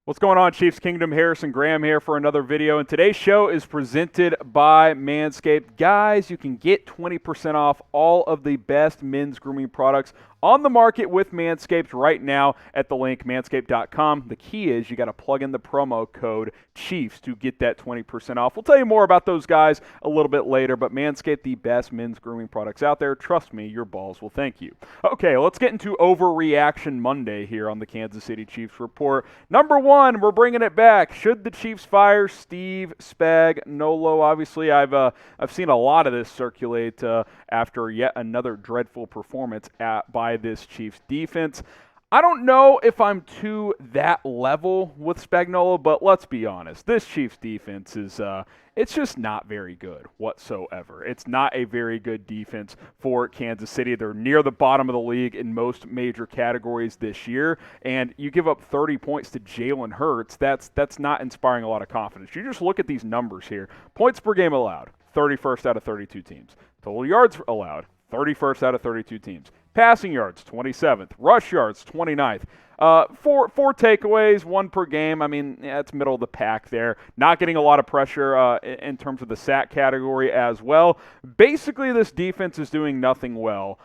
What's going on, Chiefs Kingdom? Harrison Graham here for another video, and today's show is presented by Manscaped. Guys, you can get 20% off all of the best men's grooming products on the market with Manscaped right now at the link manscaped.com. The key is you got to plug in the promo code Chiefs to get that 20% off. We'll tell you more about those guys a little bit later, but Manscaped, the best men's grooming products out there. Trust me, your balls will thank you. Okay, let's get into Overreaction Monday here on the Kansas City Chiefs Report. Number one, we're bringing it back. Should the Chiefs fire Steve Spagnuolo? Obviously, I've seen a lot of this circulate after yet another dreadful performance by this Chiefs defense. I don't know if I'm to that level with Spagnuolo, but let's be honest. This Chiefs defense is it's just not very good whatsoever. It's not a very good defense for Kansas City. They're near the bottom of the league in most major categories this year, and you give up 30 points to Jalen Hurts. That's not inspiring a lot of confidence. You just look at these numbers here. Points per game allowed, 31st out of 32 teams. Total yards allowed, 31st out of 32 teams. Passing yards, 27th. Rush yards, 29th. Four takeaways, one per game. I mean, it's middle of the pack there. Not getting a lot of pressure in terms of the sack category as well. Basically, this defense is doing nothing well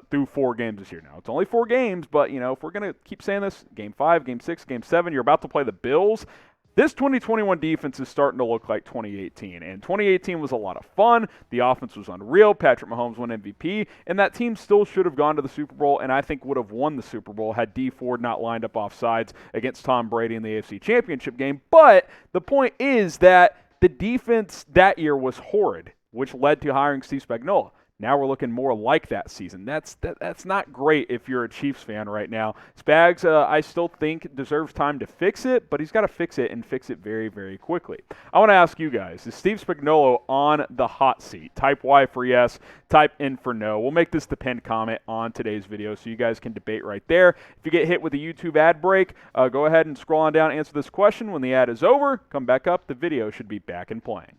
through 4 games this year. Now, it's only 4 games, but, if we're going to keep saying this, Game 5, Game 6, Game 7, you're about to play the Bills. This 2021 defense is starting to look like 2018, and 2018 was a lot of fun. The offense was unreal. Patrick Mahomes won MVP, and that team still should have gone to the Super Bowl, and I think would have won the Super Bowl had Dee Ford not lined up off sides against Tom Brady in the AFC Championship game. But the point is that the defense that year was horrid, which led to hiring Steve Spagnuolo. Now we're looking more like that season. That's not great if you're a Chiefs fan right now. Spags, I still think, deserves time to fix it, but he's got to fix it and fix it very, very quickly. I want to ask you guys, is Steve Spagnuolo on the hot seat? Type Y for yes, type N for no. We'll make this the pinned comment on today's video so you guys can debate right there. If you get hit with a YouTube ad break, go ahead and scroll on down, answer this question. When the ad is over, come back up. The video should be back and playing.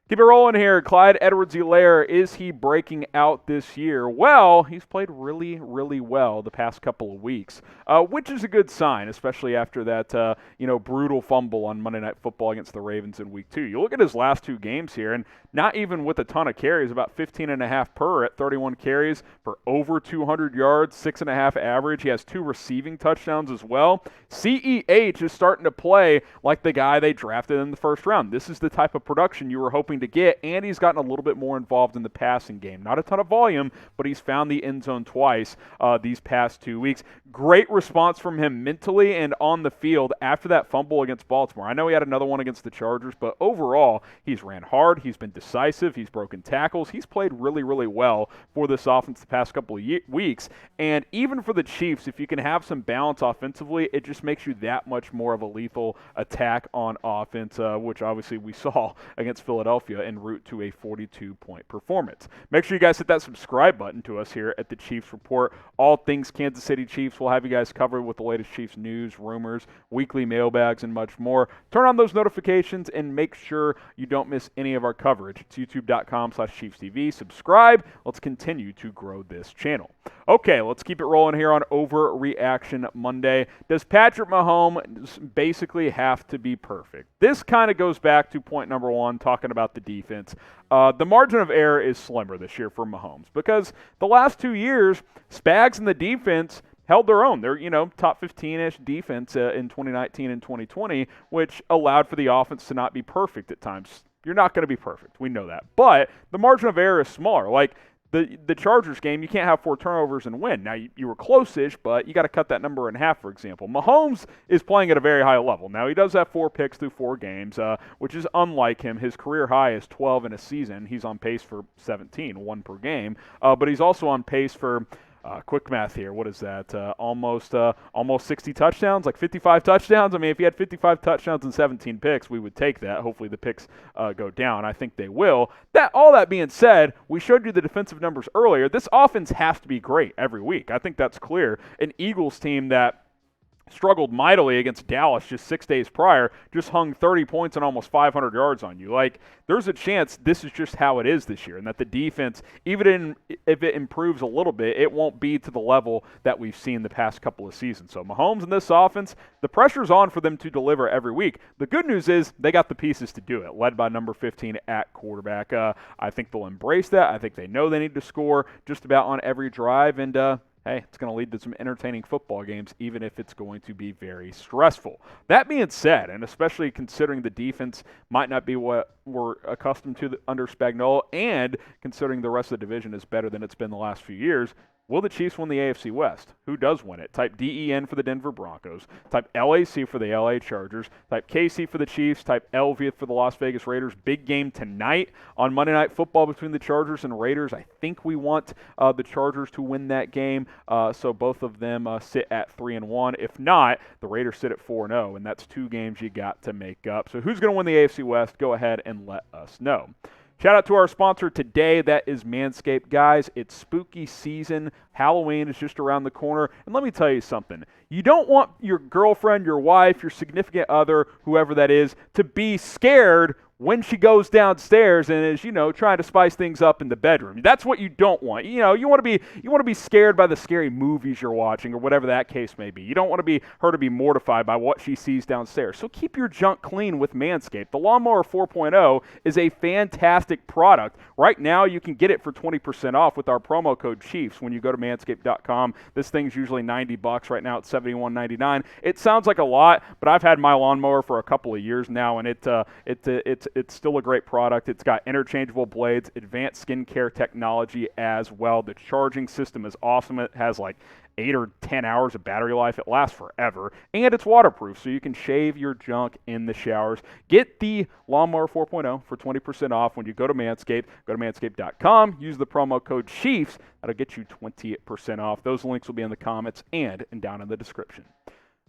Keep it rolling here. Clyde Edwards-Helaire, is he breaking out this year? Well, he's played really, really well the past couple of weeks, which is a good sign, especially after that, brutal fumble on Monday Night Football against the Ravens in Week 2. You look at his last 2 games here, and not even with a ton of carries, about 15.5 per at 31 carries for over 200 yards, 6.5 average. He has 2 receiving touchdowns as well. CEH is starting to play like the guy they drafted in the first round. This is the type of production you were hoping to get, and he's gotten a little bit more involved in the passing game. Not a ton of volume, but he's found the end zone twice these past 2 weeks. Great response from him mentally and on the field after that fumble against Baltimore. I know he had another one against the Chargers, but overall, he's ran hard, he's been decisive, he's broken tackles, he's played really, really well for this offense the past couple of weeks. And even for the Chiefs, if you can have some balance offensively, it just makes you that much more of a lethal attack on offense, which obviously we saw against Philadelphia en route to a 42-point performance. Make sure you guys hit that subscribe button to us here at the Chiefs Report. All things Kansas City Chiefs. We'll have you guys covered with the latest Chiefs news, rumors, weekly mailbags, and much more. Turn on those notifications and make sure you don't miss any of our coverage. It's youtube.com/ChiefsTV. Subscribe. Let's continue to grow this channel. Okay, let's keep it rolling here on Overreaction Monday. Does Patrick Mahomes basically have to be perfect? This kind of goes back to point number 1, talking about the defense. The margin of error is slimmer this year for Mahomes because the last 2 years, Spags and the defense held their own. They're, top 15-ish defense in 2019 and 2020, which allowed for the offense to not be perfect at times. You're not going to be perfect. We know that. But the margin of error is smaller. Like, the Chargers game, you can't have 4 turnovers and win. Now, you were close-ish, but you got to cut that number in half, for example. Mahomes is playing at a very high level. Now, he does have 4 picks through 4 games, which is unlike him. His career high is 12 in a season. He's on pace for 17, 1 per game. But he's also on pace for quick math here. What is that? Almost 60 touchdowns, like 55 touchdowns. I mean, if he had 55 touchdowns and 17 picks, we would take that. Hopefully the picks go down. I think they will. All that being said, we showed you the defensive numbers earlier. This offense has to be great every week. I think that's clear. An Eagles team that struggled mightily against Dallas just 6 days prior, just hung 30 points and almost 500 yards on you. Like, there's a chance this is just how it is this year, and that the defense, if it improves a little bit, it won't be to the level that we've seen the past couple of seasons. So Mahomes and this offense, the pressure's on for them to deliver every week. The good news is they got the pieces to do it, led by number 15 at quarterback. I think they'll embrace that. I think they know they need to score just about on every drive, and hey, it's going to lead to some entertaining football games, even if it's going to be very stressful. That being said, and especially considering the defense might not be what we're accustomed to under Spagnuolo, and considering the rest of the division is better than it's been the last few years, will the Chiefs win the AFC West? Who does win it? Type DEN for the Denver Broncos. Type LAC for the LA Chargers. Type KC for the Chiefs. Type LV for the Las Vegas Raiders. Big game tonight on Monday Night Football between the Chargers and Raiders. I think we want the Chargers to win that game, so both of them sit at 3-1. If not, the Raiders sit at 4-0, and that's 2 games you got to make up. So who's going to win the AFC West? Go ahead and let us know. Shout out to our sponsor today, that is Manscaped. Guys, it's spooky season. Halloween is just around the corner. And let me tell you something. You don't want your girlfriend, your wife, your significant other, whoever that is, to be scared when she goes downstairs and is, trying to spice things up in the bedroom. That's what you don't want. You want to be scared by the scary movies you're watching or whatever that case may be. You don't want her to be mortified by what she sees downstairs. So keep your junk clean with Manscaped. The Lawnmower 4.0 is a fantastic product. Right now, you can get it for 20% off with our promo code Chiefs when you go to manscaped.com. This thing's usually $90. Right now, it's $71.99. It sounds like a lot, but I've had my lawnmower for a couple of years now, and it's still a great product. It's got interchangeable blades, advanced skincare technology as well. The charging system is awesome. It has like 8 or 10 hours of battery life. It lasts forever. And it's waterproof, so you can shave your junk in the showers. Get the Lawnmower 4.0 for 20% off when you go to Manscaped. Go to manscaped.com. Use the promo code Chiefs. That'll get you 20% off. Those links will be in the comments and down in the description.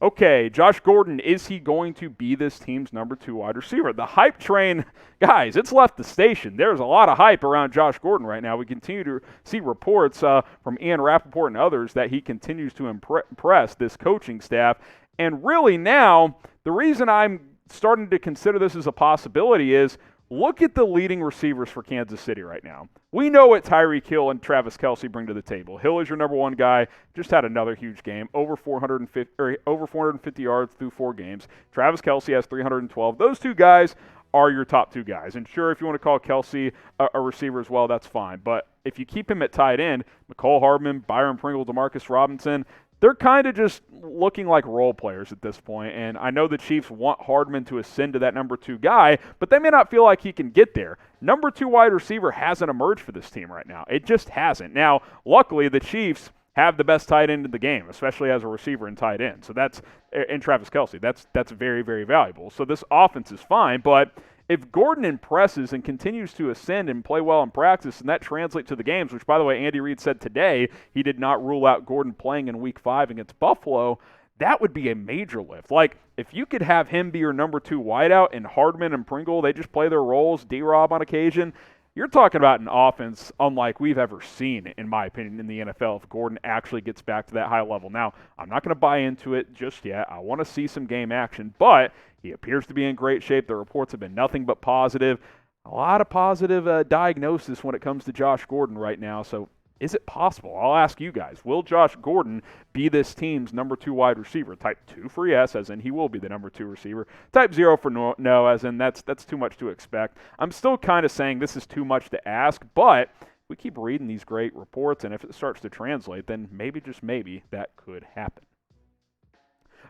Okay, Josh Gordon, is he going to be this team's number 2 wide receiver? The hype train, guys, it's left the station. There's a lot of hype around Josh Gordon right now. We continue to see reports from Ian Rapoport and others that he continues to impress this coaching staff. And really now, the reason I'm starting to consider this as a possibility is look at the leading receivers for Kansas City right now. We know what Tyreek Hill and Travis Kelce bring to the table. Hill is your number 1 guy. Just had another huge game, over 450 yards through 4 games. Travis Kelce has 312. Those 2 guys are your top 2 guys. And sure, if you want to call Kelce a receiver as well, that's fine. But if you keep him at tight end, Mecole Hardman, Byron Pringle, Demarcus Robinson, they're kind of just looking like role players at this point. And I know the Chiefs want Hardman to ascend to that number 2 guy, but they may not feel like he can get there. Number 2 wide receiver hasn't emerged for this team right now. It just hasn't. Now, luckily, the Chiefs have the best tight end in the game, especially as a receiver and tight end. So that's in Travis Kelce. That's very, very valuable. So this offense is fine, but if Gordon impresses and continues to ascend and play well in practice, and that translates to the games, which, by the way, Andy Reid said today he did not rule out Gordon playing in Week 5 against Buffalo, that would be a major lift. Like, if you could have him be your number 2 wideout and Hardman and Pringle, they just play their roles, D-Rob on occasion, you're talking about an offense unlike we've ever seen, in my opinion, in the NFL if Gordon actually gets back to that high level. Now, I'm not going to buy into it just yet. I want to see some game action, but he appears to be in great shape. The reports have been nothing but positive. A lot of positive diagnosis when it comes to Josh Gordon right now, so is it possible? I'll ask you guys. Will Josh Gordon be this team's number 2 wide receiver? Type 2 for yes, as in he will be the number 2 receiver. Type 0 for no, as in that's too much to expect. I'm still kind of saying this is too much to ask, but we keep reading these great reports, and if it starts to translate, then maybe, just maybe, that could happen.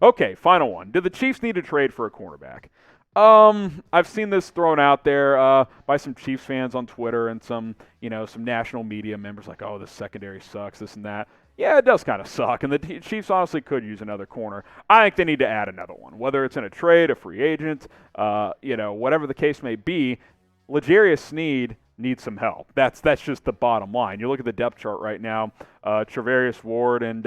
Okay, final one. Do the Chiefs need to trade for a cornerback? I've seen this thrown out there by some Chiefs fans on Twitter and some national media members like, oh, this secondary sucks, this and that. Yeah, it does kind of suck, and the Chiefs honestly could use another corner. I think they need to add another one, whether it's in a trade, a free agent, whatever the case may be. L'Jarius Sneed needs some help. That's just the bottom line. You look at the depth chart right now, Travarius Ward and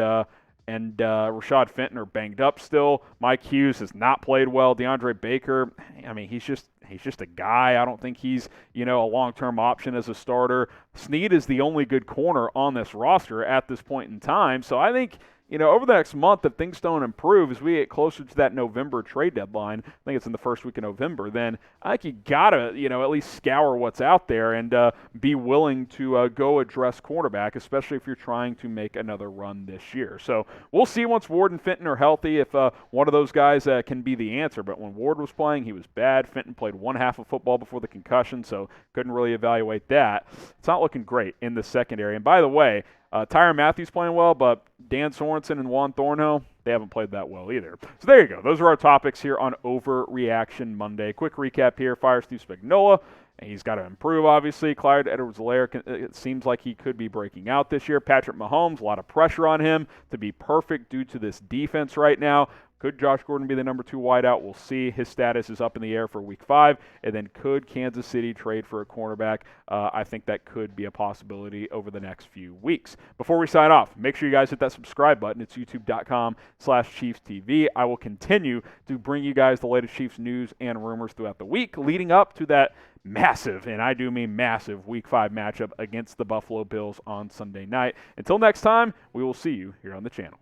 Rashad Fenton are banged up still. Mike Hughes has not played well. DeAndre Baker, I mean, he's just a guy. I don't think he's, a long-term option as a starter. Sneed is the only good corner on this roster at this point in time. So I think, over the next month, if things don't improve as we get closer to that November trade deadline, I think it's in the first week of November, then I think you got to, at least scour what's out there and be willing to go address cornerback, especially if you're trying to make another run this year. So we'll see once Ward and Fenton are healthy if one of those guys can be the answer. But when Ward was playing, he was bad. Fenton played one half of football before the concussion, so couldn't really evaluate that. It's not looking great in the secondary. And by the way, Tyrann Mathieu playing well, but Dan Sorensen and Juan Thornhill, they haven't played that well either. So there you go. Those are our topics here on Overreaction Monday. Quick recap here. Fire Steve Spagnuolo. And he's got to improve, obviously. Clyde Edwards-Helaire, it seems like he could be breaking out this year. Patrick Mahomes, a lot of pressure on him to be perfect due to this defense right now. Could Josh Gordon be the number 2 wideout? We'll see. His status is up in the air for Week 5. And then could Kansas City trade for a cornerback? I think that could be a possibility over the next few weeks. Before we sign off, make sure you guys hit that subscribe button. It's youtube.com/ChiefsTV. I will continue to bring you guys the latest Chiefs news and rumors throughout the week leading up to that massive, and I do mean massive, Week 5 matchup against the Buffalo Bills on Sunday night. Until next time, we will see you here on the channel.